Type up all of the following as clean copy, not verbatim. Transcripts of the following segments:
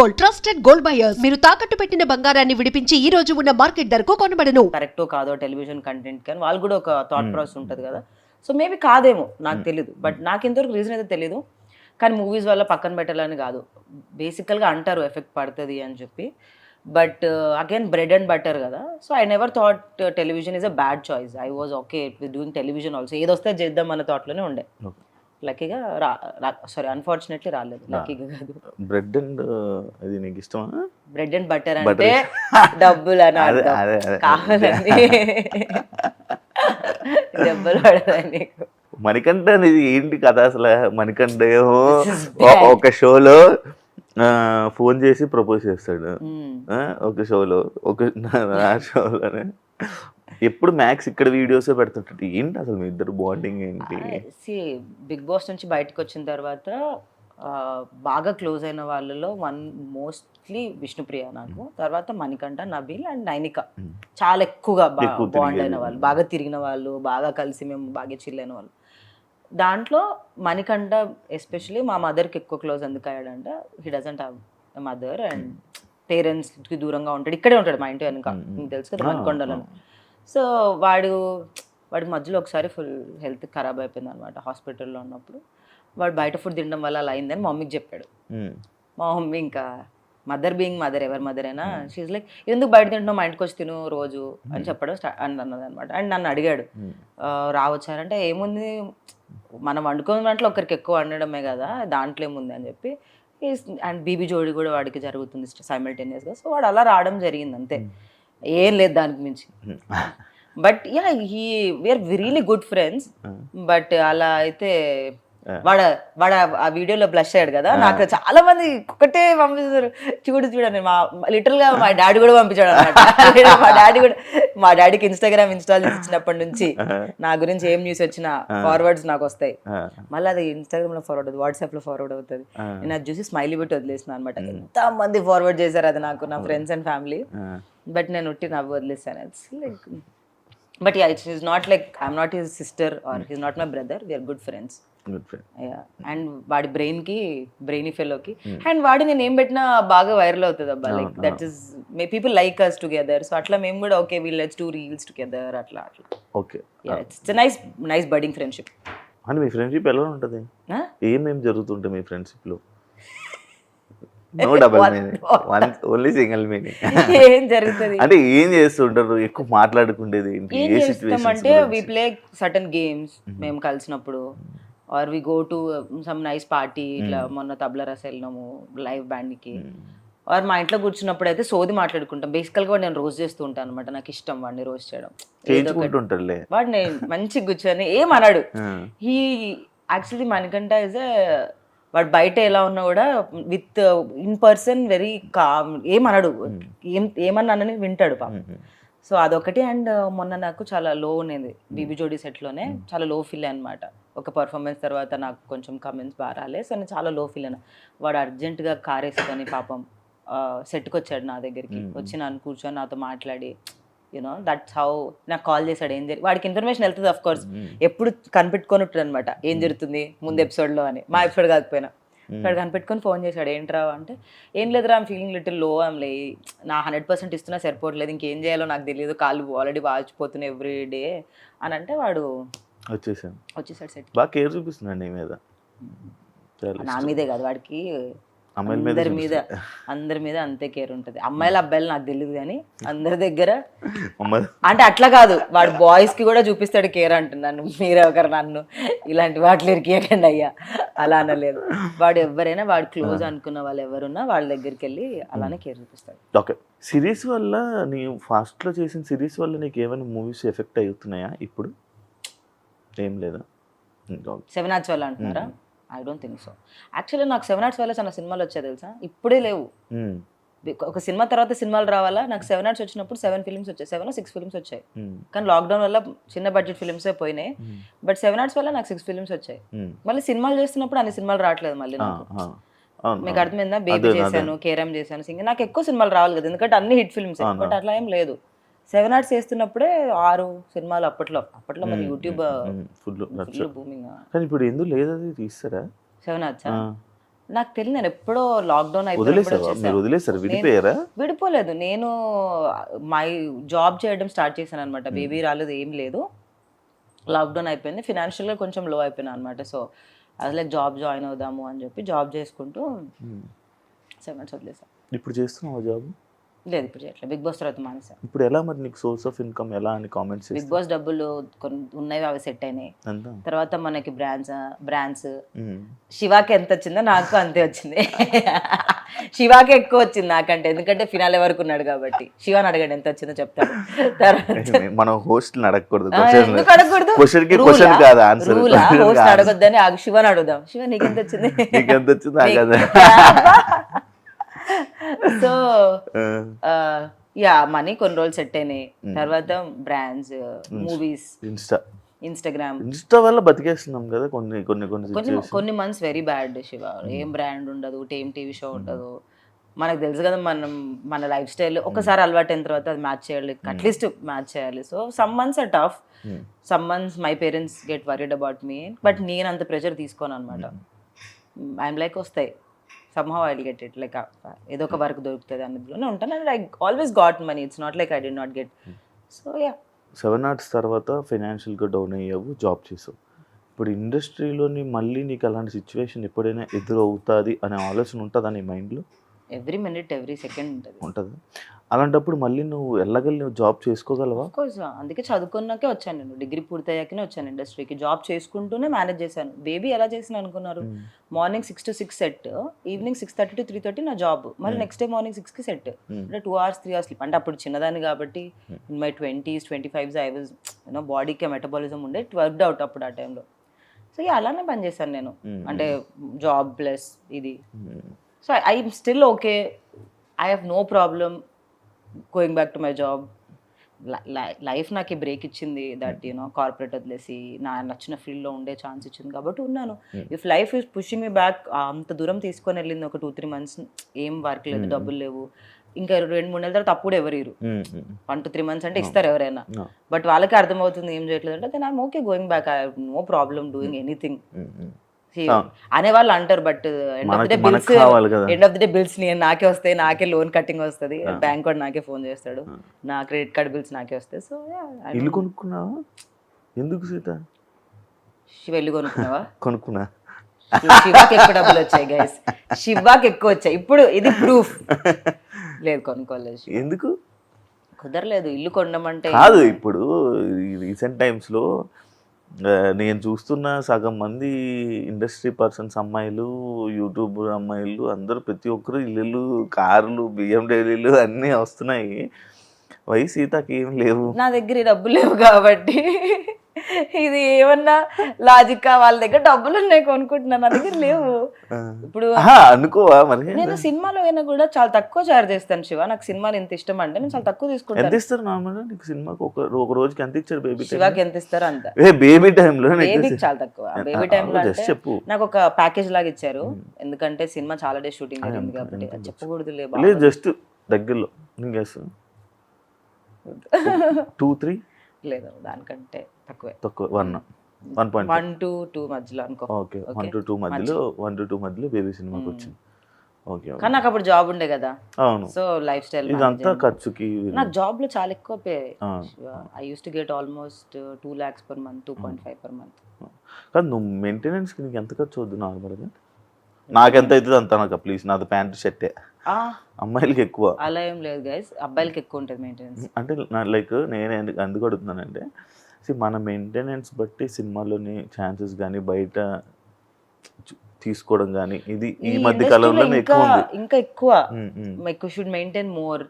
Gold, trusted gold buyers. మీరు తాకట్టు పెట్టిన బంగారాన్ని విడిపించి ఈ రోజు ఉన్న మార్కెట్ ధరకు కొనబడను. కరెక్టో కాదో టెలివిజన్ కంటెంట్ కానీ వాళ్ళు కూడా ఒక థాట్ ప్రాసెస్ ఉంటుంది కదా. సో మేబీ కాదేమో, నాకు తెలీదు. బట్ నాకు ఇంతవరకు రీజన్ అయితే తెలీదు. కానీ మూవీస్ వల్ల పక్కన పెట్టాలని కాదు, బేసికల్గా అంటారు ఎఫెక్ట్ పడుతుంది అని చెప్పి. But again bread and butter కదా. So I never thought television is a bad choice. I was okay with doing television also. ఏదొస్తే చేద్దాం అన్న థాట్లోనే ఉండే. లక్కీగా సారీ అన్ఫార్చునేట్లీ రాలేదు. లక్కీగా కాదు. బ్రెడ్ అండ్ ఇది నీకు ఇష్టమా? బ్రెడ్ అండ్ బటర్ అంటే డబ్బులు అని అర్థం. కావాలండి డబ్బులు పడదని. మణికంఠ అనేది ఏంటి కథ అసలు? మణికంఠ ఏమో ఒక షోలో ఫోన్ చేసి ప్రపోజ్ చేస్తాడు, ఒక షోలో ఆ షోలోనే. ఎప్పుడు మ్యాక్స్ ఇక్కడ వీడియోసే పెడుతుంటాడు. ఏంటి అసలు మీ ఇద్దరు బాండింగ్ ఏంటి? బిగ్ బాస్ నుంచి బయటకు వచ్చిన తర్వాత బాగా క్లోజ్ అయిన వాళ్ళలో మోస్ట్లీ విష్ణుప్రియ నాకు, తర్వాత మణికంఠ, నబీల్ అండ్ నైనిక. చాలా ఎక్కువగా బాండ్ అయిన వాళ్ళు, బాగా తిరిగిన వాళ్ళు, బాగా కలిసి మేము బాగా చిల్ అయిన వాళ్ళు. దాంట్లో మణికంఠ ఎస్పెషలీ మా మదర్కి ఎక్కువ క్లోజ్ ఎందుకు అయ్యాడంటే, he doesn't have a mother and పేరెంట్స్కి దూరంగా ఉంటాడు. ఇక్కడే ఉంటాడు మా ఇంటి వెనుక, మీకు తెలుసు కదా మణికొండలో. సో వాడి మధ్యలో ఒకసారి ఫుల్ హెల్త్ ఖరాబ్ అయిపోయింది అనమాట హాస్పిటల్లో ఉన్నప్పుడు. వాడు బయట ఫుడ్ తినడం వల్ల అలా అయిందని మా మమ్మీకి చెప్పాడు. మా మమ్మీ ఇంకా మదర్ బీయింగ్ మదర్, ఎవరి మదర్ అయినా షీజ్ లైక్, ఎందుకు బయట తింటున్నావు, మా ఇంటికి వచ్చి తిను రోజు అని చెప్పడం అన్నది అనమాట. అండ్ నన్ను అడిగాడు రావచ్చారంటే, ఏముంది మనం వండుకున్న దాంట్లో ఒకరికి ఎక్కువ వండడమే కదా, దాంట్లో ఏముంది అని చెప్పి. అండ్ బీబీ జోడి కూడా వాడికి జరుగుతుంది సైమల్టేనియస్గా. సో వాడు అలా రావడం జరిగింది అంతే, ఏం లేదు దానికి మించి. But yeah we're really good friends. But అలా అయితే వాడు ఆ వీడియోలో బ్లష్ అయ్యాడు కదా, నాకు చాలా మంది ఒకటే పంపిస్తారు, చూడండి లిటరల్ గా మా డాడీ కూడా పంపించాడు అనమాట. మా డాడీకి ఇన్స్టాగ్రామ్ ఇన్స్టాల్ చేసినప్పటి నుంచి నా గురించి ఏం న్యూస్ వచ్చినా ఫార్వర్డ్స్ నాకు వస్తాయి. మళ్ళీ అది ఇన్స్టాగ్రామ్ లో ఫార్వర్డ్ అవుతుంది, వాట్సాప్ లో ఫార్వర్డ్ అవుతుంది. నేను అది చూసి స్మైలీ పెట్టి వదిలేసిన అనమాట. ఎంత మంది ఫార్వర్డ్ చేశారు అది నాకు, నా ఫ్రెండ్స్ అండ్ ఫ్యామిలీ. బట్ నేను ఉట్టి నవ్వు వదిలేసాను. It's like, but yeah it's is not like I'm not his sister or his not my brother, we are good friends. And వాడి బ్రెయినీ ఫెలోకి అండ్ వాడి నేను ఏం పెట్టినా బాగా వైరల్ అవుతుంది అబ్బా. Like that is people like us together. So అట్లా మేము కూడా okay will let's do reels together అట్లా. Okay, it's nice budding friendship. అని మీ ఫ్రెండ్షిప్ ఎలా ఉంటుంది? ఏమేమి జరుగుతుంటాయి మీ ఫ్రెండ్షిప్ లో? No double meaning, only single meaning. ఏం జరుగుతుంది అంటే ఏం చేస్తుంటారు? ఎక్కువ మాట్లాడుకుంటేది ఏంటి? ఏం చేస్తాం అంటే వి ప్లే సర్టన్ గేమ్స్ మేము కలిసినప్పుడు, are we go to some nice party. ఇట్లా మొన్న తబలా రస వెళ్ళినాము లైవ్ బ్యాండ్కి. ఆర్ మా ఇంట్లో కూర్చున్నప్పుడు అయితే సోది మాట్లాడుకుంటాం. బేసికల్గా నేను రోజు చేస్తూ ఉంటాను అనమాట, నాకు ఇష్టం వాడిని రోజు చేయడం. వాడిని మంచిగా కూర్చొని ఏమన్నాడు. హీ యాక్చువల్లీ మణికంఠ ఇస్ వాడు బయట ఎలా ఉన్నా కూడా with in person very calm, ఏమన్నాడు, ఏమన్నానని వింటాడు పాపం. సో అదొకటి. అండ్ మొన్న నాకు చాలా లో ఉండేది బీబీ జోడీ సెట్లోనే, చాలా లో ఫీల్ అనమాట. ఒక పర్ఫార్మెన్స్ తర్వాత నాకు కొంచెం కమెంట్స్ బాగా రాలే. సో నేను చాలా లో ఫీల్ అయినా. వాడు అర్జెంటుగా కార్ వేసుకొని పాపం సెట్కి వచ్చాడు నా దగ్గరికి, వచ్చి నన్ను కూర్చొని నాతో మాట్లాడి, యూనో దట్స్ హౌ నాకు కాల్ చేశాడు. ఏం జరిగి వాడికి ఇన్ఫర్మేషన్ వెళ్తుంది అఫ్ కోర్స్, ఎప్పుడు కనిపెట్టుకొని ఉంటుంది అనమాట ఏం జరుగుతుంది ముందు ఎపిసోడ్లో అని. మా ఎపిసోడ్ కాకపోయినా ఇక్కడ కనిపెట్టుకొని ఫోన్ చేశాడు. ఏంట్రా అంటే, ఏం లేదురా ఐమ్ ఫీలింగ్ లిటిల్ లో, ఐమ్ లే నా 100% ఇస్తున్నా సరిపోవట్లేదు, ఇంకేం చేయాలో నాకు తెలియదు, కాళ్ళు ఆల్రెడీ వాచిపోతున్నాయి ఎవ్రీ డే అని అంటే వాడు వచ్చేసాడు సెట్. బాగా కేర్ చూపిస్తున్నాడు నీ మీద. నా మీదే కాదు, వాడికి అందరి మీద అంతే కేర్ ఉంటుంది. అమ్మాయిలు అబ్బాయిలు నాకు తెలియదు కానీ అందరి దగ్గర అంటే అట్లా కాదు, వాడు బాయ్స్ కి కూడా చూపిస్తాడు కేర్ అంటున్నాను. మీరే ఒకరు నన్ను ఇలాంటి వాటిలో ఇరికేయకండి అయ్యా, అలా అనలేదు. వాడు ఎవరైనా వాడు క్లోజ్ అనుకున్న వాళ్ళు ఎవరున్నా వాళ్ళ దగ్గరికి వెళ్ళి అలానే కేర్ చూపిస్తాడు. ఓకే, సిరీస్ వల్ల నీ ఫాస్ట్ లో చేసిన సిరీస్ వల్ల నీకు ఏమైనా మూవీస్ ఎఫెక్ట్ అవుతున్నాయా ఇప్పుడు? ఏం లేదా? 7 Arts వల్ల అంటున్నారా? I don't think so. Actually నాకు 7 Arts వల్ల చాలా సినిమాలు వచ్చాయి తెలుసా, ఇప్పుడే లేవు. ఒక సినిమా తర్వాత సినిమాలు రావాలా. నాకు 7 Arts వచ్చినప్పుడు 7 ఫిల్మ్స్ వచ్చాయి, 7 or 6 ఫిల్మ్స్ వచ్చాయి. కానీ లాక్డౌన్ వల్ల చిన్న బడ్జెట్ ఫిల్మ్సే పోయినాయి. బట్ 7 Arts వల్ల నాకు 6 ఫిల్మ్స్ వచ్చాయి. మళ్ళీ సినిమాలు చేస్తున్నప్పుడు అన్ని సినిమాలు రావట్లేదు మళ్ళీ నాకు. మీకు అర్థమైందా? బేబీ చేశాను, కేరమ్ చేశాను, సింగ్. నాకు ఎక్కువ సినిమాలు రావాలి కదా, ఎందుకంటే అన్ని హిట్ ఫిల్మ్స్. బట్ అట్లా ఏం లేదు. 7 Arts చేస్తున్నప్పుడే 6 సినిమాలు అప్పట్లో మరి యూట్యూబ్ ఫుల్ బూమింగ్. కానీ ఇప్పుడు ఎందుకు లేదు, అది తీస్తారా 7 Arts? నాకు తెలియదు, నేను ఎప్పుడో లాక్డౌన్ వదిలేసావా? మీరు వదిలేసారు, విడిపోయారా? విడిపోలేదు, నేను మై జాబ్ చేయడం స్టార్ట్ చేశాను అనమాట. బేబీ రాలేదు, ఏం లేదు, లాక్డౌన్ అయిపోయింది, ఫినాన్షియల్గా కొంచెం లో అయిపోయినా అనమాట. సో అది లైక్ జాబ్ జాయిన్ అవుదాము అని చెప్పి జాబ్ చేసుకుంటూ 7 months వదిలేసాను. ఇప్పుడు చేస్తున్నావా జాబ్? లేదు, ఇప్పుడు చేయట్లేదు. బిగ్ బాస్ తర్వాత మానేసాను. ఇప్పుడు ఎలా మరి నీకు సోర్స్ ఆఫ్ ఇన్కమ్ ఎలా అని కామెంట్స్ బిగ్ బాస్ డబ్బులు కొన్ని ఉన్నాయి, అవి సెట్ అయినాయి. తర్వాత మనకి బ్రాండ్స్ శివాకి ఎంత వచ్చిందో నాకు అంతే వచ్చింది. శివాకి ఎక్కువ వచ్చింది నాకంటే, ఎందుకంటే ఫినాలే వరకు ఉన్నాడు కాబట్టి. శివాని అడగండి ఎంత వచ్చిందో చెప్తాడు. తర్వాత మనం హోస్ట్ అడగకూడదు, ఎందుకు అడగకూడదు? హోస్ట్ అడగొద్దని శివాని అడుగుదాం. శివ నీకెంత వచ్చింది? నీకెంత వచ్చింది? సో యా, మనీ కొన్ని రోజులు సెట్ అయినాయి. తర్వాత బ్రాండ్స్, మూవీస్, ఇన్స్టాగ్రామ్ వల్ల బతికేస్తున్నాం కదా కొన్ని మంత్స్ వెరీ బ్యాడ్ శివ. ఏం బ్రాండ్ ఉండదు, ఏం టీవీ షో ఉండదు. మనకు తెలుసు కదా, మన లైఫ్ స్టైల్ ఒకసారి అలవాటు అయిన తర్వాత అది మ్యాచ్ చేయాలి, అట్లీస్ట్ మ్యాచ్ చేయాలి. So some months or tough, some months my parents get worried about me, but నేను అంత ప్రెషర్ తీసుకోను అనమాట. ఐఎమ్ లైక్ వస్తాయి, somehow I'll get it, like ఏదో ఒక వర్క్ దొరుకుతుంది అన్నదిలోనే ఉంటాను. And I always got money, it's not like I did not get. So yeah, 7 months తర్వాత ఫైనాన్షియల్గా డౌన్ అయ్యావు, జాబ్ చేసావు. ఇప్పుడు ఇండస్ట్రీలోని మళ్ళీ నీకు అలాంటి సిచ్యువేషన్ ఎప్పుడైనా ఎదురవుతుంది అనే ఆలోచన ఉంటుందా నీ మైండ్లో? ఎవ్రీ మినిట్ ఎవ్రీ సెకండ్ ఉంటుంది. అలాంటప్పుడు మళ్ళీ నువ్వు నువ్వు జాబ్ చేసుకోగలవా? కోర్స్, అందుకే చదువుకున్నాకే వచ్చాను నేను. డిగ్రీ పూర్తయ్యాకనే వచ్చాను ఇండస్ట్రీకి. జాబ్ చేసుకుంటూనే మేనేజ్ చేశాను. బేబీ ఎలా చేసిన అనుకున్నారు? Morning 6 to 6 set, evening 6:30 to 3:30 నా జాబ్, మళ్ళీ నెక్స్ట్ డే మార్నింగ్ 6కి సెట్. అంటే 2 hours 3 hours స్లీప్. అంటే అప్పుడు చిన్నదాన్ని కాబట్టి, in my 20s 25s I was బాడీకి మెటబాలిజం ఉండే, ఇట్ వర్క్డ్ అవుట్ అప్పుడు ఆ టైంలో. సో అలానే పని చేశాను నేను, అంటే జాబ్ ప్లస్ ఇది. So I'm still okay, I have no problem going back to my job. Life నాకు బ్రేక్ ఇచ్చింది, దట్ కార్పొరేట్ వదిలేసి నా నచ్చిన ఫీల్డ్లో ఉండే ఛాన్స్ ఇచ్చింది కాబట్టి ఉన్నాను. If life is pushing me back, అంత దూరం తీసుకొని వెళ్ళింది ఒక 2-3 months, ఏం వర్క్ లేదు, డబ్బులు లేవు, ఇంకా 2-3 నెలల తర్వాత అప్పుడు ఎవరు 1 to 3 months అంటే ఇస్తారు ఎవరైనా, బట్ వాళ్ళకి అర్థమవుతుంది ఏం చేయట్లేదు అంటే, then I'm okay going back, I have no problem doing anything అనే వాళ్ళు అంటారు. But end of the day bills నాకే వస్తాయి, నాకే లోన్ కట్టింగ్ వస్తుంది, బ్యాంక్ వాడు నాకే ఫోన్ చేస్తాడు, నా క్రెడిట్ కార్డ్ బిల్స్ నాకే వస్తాయి. సో ఇల్లు కొనుక్కున్నావా? ఎందుకు సీత? ఇల్లు కొనుక్కున్నావా? కొనుక్కున్నా. శివాకి ఎక్కువ డబ్బులు వచ్చాయి గైస్, శివాకి ఎక్కువ వచ్చాయి. ఇప్పుడు ఇది ప్రూఫ్. లేదు, కొనుక్కోలేదు. ఎందుకు కుదరలేదు ఇల్లు కొనమంటే. కాదు, ఇప్పుడు రీసెంట్ టైమ్స్లో నేను చూస్తున్న సగం మంది ఇండస్ట్రీ పర్సన్స్ అమ్మాయిలు, యూట్యూబ్ అమ్మాయిలు అందరూ ప్రతి ఒక్కరు ఇల్లు, కార్లు, BMW అన్నీ వస్తున్నాయి. సీతకి ఏం లేవు. నా దగ్గర డబ్బులు లేవు కాబట్టి ఇది ఏమన్నా లాజిక్, వాళ్ళ దగ్గర డబ్బులు ఉన్నాయి కొనుక్కుంటున్నాను, నా దగ్గర లేవు. ఇప్పుడు అనుకోవా మరి? నేను సినిమాలో అయినా కూడా చాలా తక్కువ చార్జ్ చేస్తాను శివ. నాకు సినిమాలు ఎంత ఇష్టం అంటే నేను చాలా తక్కువ తీసుకుంటాను. ఎంత ఇస్తారు నార్మల్ నీకు సినిమాకి? ఒక రోజుకి ఎంత ఇచ్చారు బేబీ? శివాకి ఎంత ఇస్తారు అంత. బేబీ టైంలో? బేబీకి చాలా తక్కువ. బేబీ టైంలో చెప్పు. నాకు ఒక ప్యాకేజ్ లాగా ఇచ్చారు, ఎందుకంటే సినిమా చాలా డేస్ షూటింగ్ జరిగింది కాబట్టి. చెప్పకూడదు లేదు, జస్ట్ దగ్గరలో 2-3 లేదు, దానికంటే తక్కువ 1 to 2 మధ్యలో అనుకో. ఓకే, 1 to 2 మధ్యలో బేబీ సినిమాకి వచ్చింది. ఓకే, కానీ నాకు అప్పుడు జాబ్ ఉండే కదా. అవును. సో లైఫ్ స్టైల్ ఇదంతా ఖర్చుకి. నాకు జాబ్ లో చాలా ఎక్కువ pay. I use to get almost 2 lakhs per month, 2.5 per month. కానీ నువ్వు మెయింటెనెన్స్ కి నీకు ఎంత ఖర్చు అవుద్ది నార్మల్గా? నాకెంత అవుతుంది అంత నాకు ప్లీజ్. నాది ప్యాంట్ షర్టే. అమ్మాయిలకి ఎక్కువ అలా ఏం లేదు గైస్, అబ్బాయిలకి ఎక్కువ ఉంటుంది మెయింటెనెన్స్. అంటే లైక్ నేను ఎందుకు అడుగుతున్నానంటే, మన మెయింటెనెన్స్ బట్టి సినిమాలోని ఛాన్సెస్ కానీ బయట తీసుకోవడం కానీ ఇది ఈ మధ్య కాలంలో ఇంకా ఎక్కువ షుడ్ మెయింటైన్ మోర్.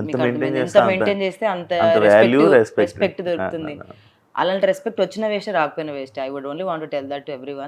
ఎంత మెయింటైన్ చేస్తే అంత రెస్పెక్ట్ దొరుకుతుంది. అలాంటి రెస్పెక్ట్ వచ్చిన వేస్ట్, రాకపోయిన waste. I would only want to tell that to everyone.